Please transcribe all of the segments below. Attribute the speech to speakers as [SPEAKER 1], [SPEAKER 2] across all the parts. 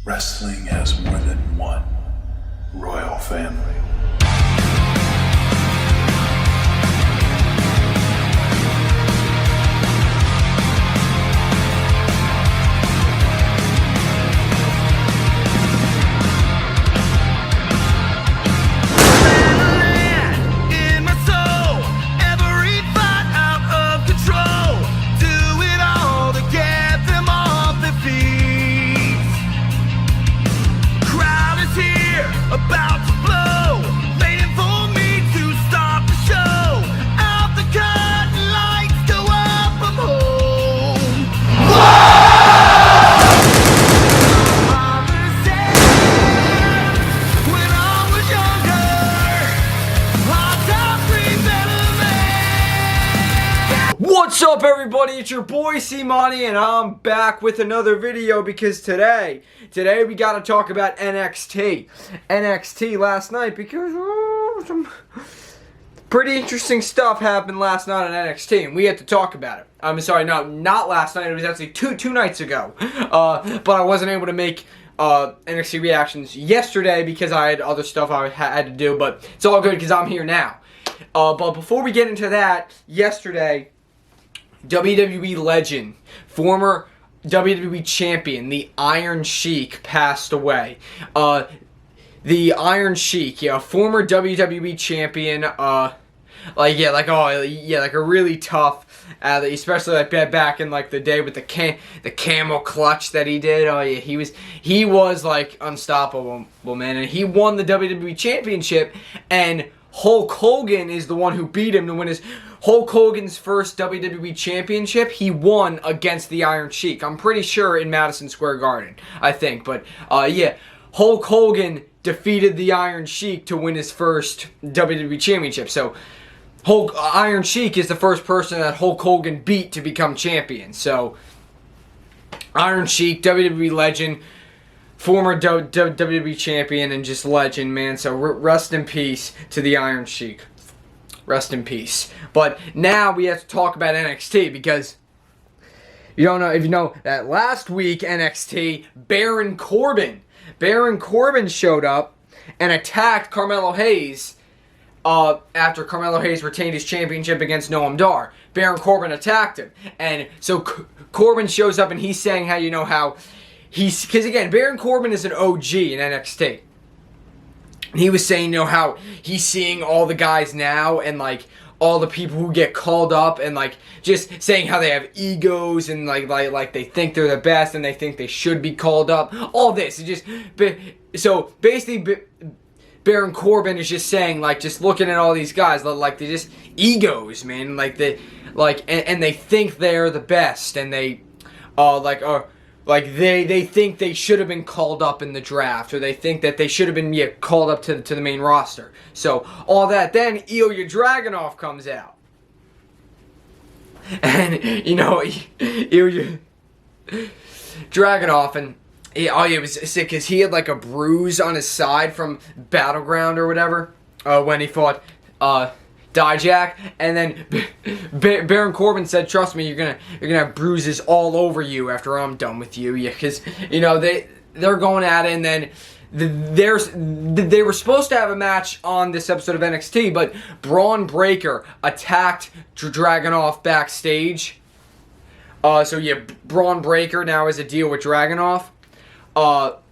[SPEAKER 1] Wrestling has more than one royal family.
[SPEAKER 2] About to blow, waiting for me to start the show. Out the curtain, lights go up, I'm home. Mama said, when I was younger, hot top free better man.
[SPEAKER 3] What's up, everybody? It's your boy C-Money, and I'm back with another video because today we got to talk about NXT last night because some pretty interesting stuff happened last night on NXT, and we had to talk about it. I'm sorry, not last night. It was actually two nights ago. But I wasn't able to make NXT reactions yesterday because I had other stuff I had to do. But it's all good because I'm here now. But before we get into that, yesterday, WWE legend, former WWE champion, the Iron Sheik, passed away. The Iron Sheik, former WWE champion, like a really tough athlete, especially like back in like the day with the camel clutch that he did. Oh yeah, he was like unstoppable, man, and he won the WWE championship, and Hulk Hogan is the one who beat him to win his Hulk Hogan's first WWE championship. He won against the Iron Sheik. I'm pretty sure in Madison Square Garden, I think. But yeah, Hulk Hogan defeated the Iron Sheik to win his first WWE championship. So Iron Sheik is the first person that Hulk Hogan beat to become champion. So Iron Sheik, WWE legend, former WWE champion, and just legend, man. So rest in peace to the Iron Sheik. Rest in peace. But now we have to talk about NXT because you don't know if you know that last week NXT, Baron Corbin showed up and attacked Carmelo Hayes after Carmelo Hayes retained his championship against Noam Dar. Baron Corbin attacked him, and so Corbin shows up and he's saying how because again, Baron Corbin is an OG in NXT. He was saying, how he's seeing all the guys now and like all the people who get called up and like just saying how they have egos and like they think they're the best and they think they should be called up. All this is so basically Baron Corbin is just saying, like, just looking at all these guys, like, they're just egos, man. Like and they think they're the best, and they they think they should have been called up in the draft, or they think that they should have been called up to the main roster. So all that, then Ilya Dragunov comes out, and Ilya Dragunov, and he was sick because he had like a bruise on his side from Battleground or whatever when he fought Dijak, and then Baron Corbin said, "Trust me, you're gonna have bruises all over you after I'm done with you." Yeah, because they're going at it, and then they were supposed to have a match on this episode of NXT, but Braun Breaker attacked Dragunov backstage. So yeah, Braun Breaker now has a deal with Dragunov. But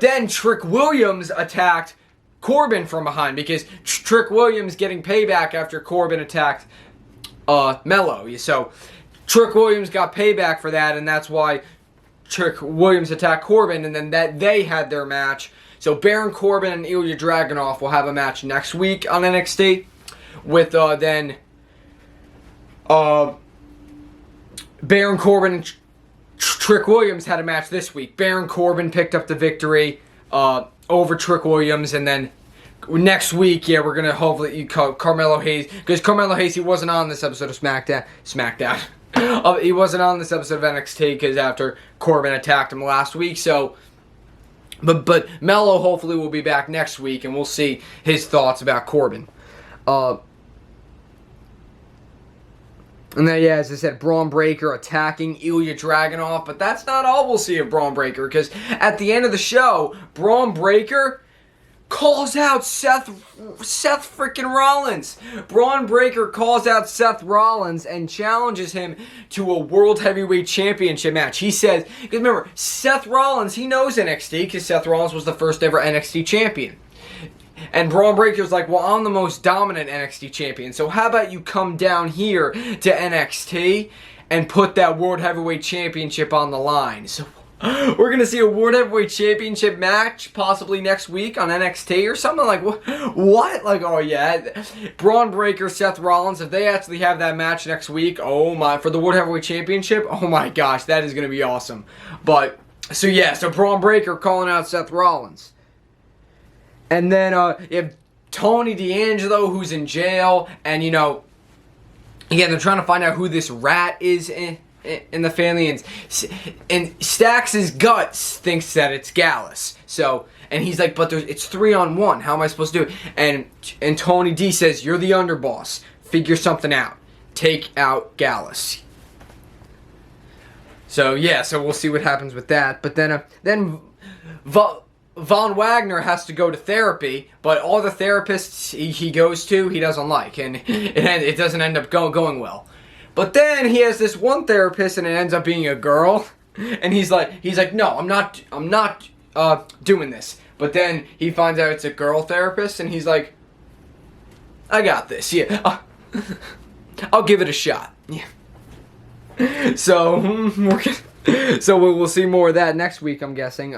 [SPEAKER 3] then Trick Williams attacked Corbin from behind because Trick Williams getting payback after Corbin attacked Mello. So Trick Williams got payback for that, and that's why Trick Williams attacked Corbin, and then that they had their match. So Baron Corbin and Ilya Dragunov will have a match next week on NXT with then Baron Corbin and Trick Williams had a match this week. Baron Corbin picked up the victory over Trick Williams, and then next week, we're gonna hopefully Carmelo Hayes, because Carmelo Hayes, he wasn't on this episode of SmackDown. He wasn't on this episode of NXT because after Corbin attacked him last week. So, but Mello hopefully will be back next week, and we'll see his thoughts about Corbin. And then, yeah, as I said, Braun Breaker attacking Ilya Dragunov. But that's not all we'll see of Braun Breaker, because at the end of the show, Braun Breaker calls out Seth freaking Rollins. Braun Breaker calls out Seth Rollins and challenges him to a World Heavyweight Championship match. He says, because remember, Seth Rollins, he knows NXT, because Seth Rollins was the first ever NXT champion. And Braun Breaker's like, well, I'm the most dominant NXT champion, so how about you come down here to NXT and put that World Heavyweight Championship on the line? So we're going to see a World Heavyweight Championship match possibly next week on NXT or something. Like, what? Like, oh yeah, Braun Breaker, Seth Rollins, if they actually have that match next week, oh my, for the World Heavyweight Championship, oh my gosh, that is going to be awesome. But, so yeah, so Braun Breaker calling out Seth Rollins. And then you have Tony D'Angelo, who's in jail, and, you know, again, they're trying to find out who this rat is in the family, and Stax' guts thinks that it's Gallus. So, and he's like, but it's 3-on-1. How am I supposed to do it? And Tony D says, you're the underboss. Figure something out. Take out Gallus. So yeah, so we'll see what happens with that. But then Von Wagner has to go to therapy, but all the therapists he goes to, he doesn't like, and it doesn't end up going well. But then he has this one therapist, and it ends up being a girl, and he's like, no, I'm not doing this. But then he finds out it's a girl therapist, and he's like, I got this. Yeah, I'll give it a shot. Yeah. So we'll see more of that next week, I'm guessing.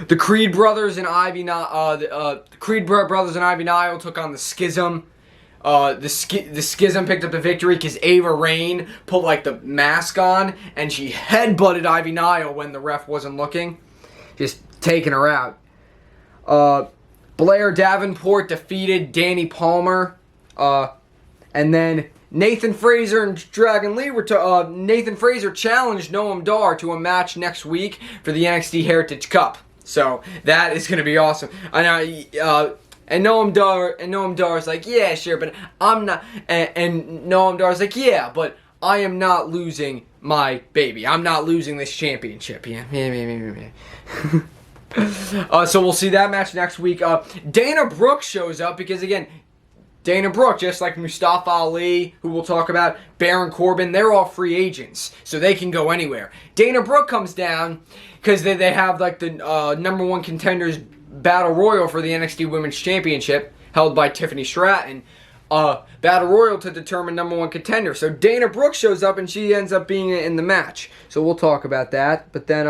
[SPEAKER 3] The Creed brothers and Ivy Nile took on the Schism. The Schism picked up the victory because Ava Raine put like the mask on and she headbutted Ivy Nile when the ref wasn't looking, just taking her out. Blair Davenport defeated Danny Palmer, and then Nathan Frazer and Dragon Lee were Nathan Frazer challenged Noam Dar to a match next week for the NXT Heritage Cup. So that is going to be awesome. I know, and Noam Dar's like, yeah, sure, but I'm not. And Noam Dar's like, yeah, but I am not losing my baby. I'm not losing this championship. Yeah. So we'll see that match next week. Dana Brooke shows up because, again, Dana Brooke, just like Mustafa Ali, who we'll talk about, Baron Corbin, they're all free agents, so they can go anywhere. Dana Brooke comes down because they have like the number one contenders battle royal for the NXT Women's Championship, held by Tiffany Stratton. Battle royal to determine number one contender. So Dana Brooke shows up and she ends up being in the match. So we'll talk about that. But then,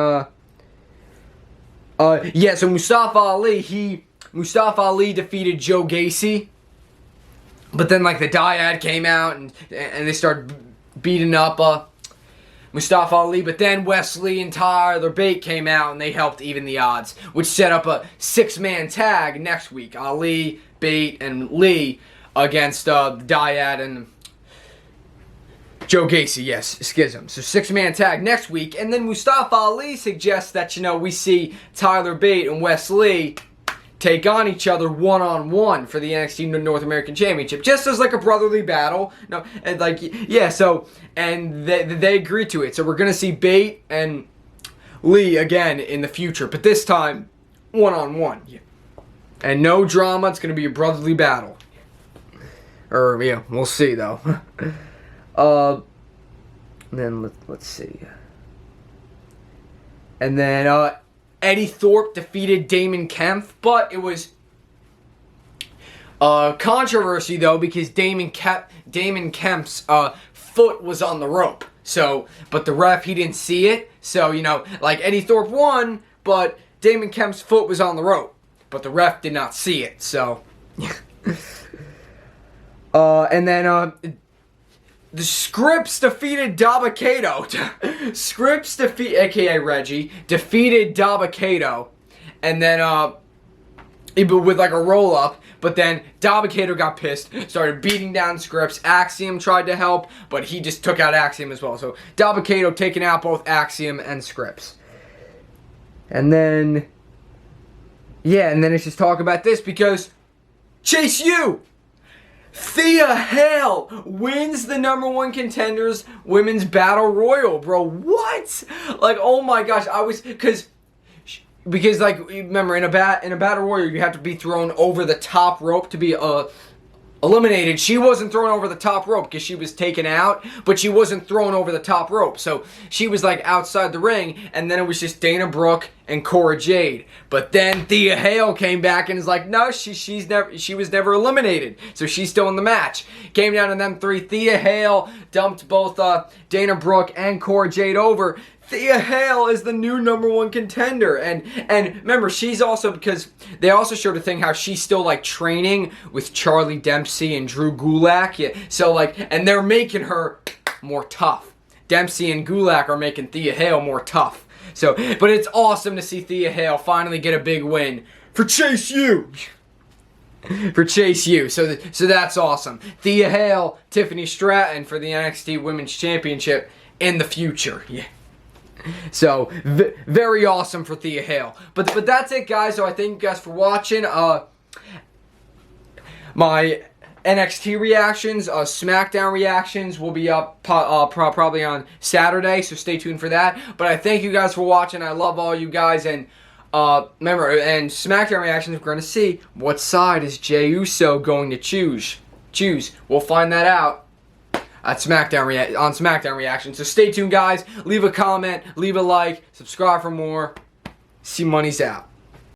[SPEAKER 3] so Mustafa Ali defeated Joe Gacy. But then, like, the dyad came out and they started beating up Mustafa Ali. But then Wesley and Tyler Bate came out and they helped even the odds, which set up a 6-man tag next week. Ali, Bate, and Lee against the dyad and Joe Gacy. Yes, Schism. So 6-man tag next week. And then Mustafa Ali suggests that, we see Tyler Bate and Wesley take on each other one-on-one for the NXT North American Championship, just as like a brotherly battle. No, and like, yeah, so, and they agreed to it. So we're gonna see Bate and Lee again in the future, but this time one-on-one. Yeah. And no drama. It's gonna be a brotherly battle. Or yeah, we'll see though. Then let's see. And then Eddie Thorpe defeated Damon Kempf, but it was controversy though because Damon Kemp's foot was on the rope. So, but the ref, he didn't see it. So, like Eddie Thorpe won, but Damon Kemp's foot was on the rope, but the ref did not see it. So, and then the Scripps defeated Dabba-Kato. Scripps aka Reggie, defeated Dabba-Kato. And then, with like a roll-up. But then Dabba-Kato got pissed, started beating down Scripps. Axiom tried to help, but he just took out Axiom as well. So Dabba-Kato taking out both Axiom and Scripps. And then, let's just talk about this because Chase U! Thea Hale wins the #1 Contenders Women's Battle Royal, bro. What? Like, oh my gosh, because like, remember, in a battle royal, you have to be thrown over the top rope to be eliminated. She wasn't thrown over the top rope because she was taken out, but she wasn't thrown over the top rope. So she was like outside the ring, and then it was just Dana Brooke and Cora Jade. But then Thea Hale came back and is like, no, she was never eliminated, so she's still in the match. Came down to them three. Thea Hale dumped both Dana Brooke and Cora Jade over. Thea Hale is the new #1 contender, and remember, she's also, because they also showed a thing how she's still like training with Charlie Dempsey and Drew Gulak. Yeah, so like, and they're making her more tough. Dempsey and Gulak are making Thea Hale more tough. So, but it's awesome to see Thea Hale finally get a big win for Chase U. For Chase U. So that's awesome. Thea Hale, Tiffany Stratton for the NXT Women's Championship in the future. Yeah. So, very awesome for Thea Hale. But that's it, guys. So I thank you guys for watching. My NXT reactions, SmackDown reactions will be up probably on Saturday, so stay tuned for that. But I thank you guys for watching. I love all you guys, and remember, and SmackDown reactions, we're going to see what side is Jey Uso going to choose. We'll find that out at SmackDown Reaction. So stay tuned, guys. Leave a comment, leave a like, subscribe for more. C Money's out.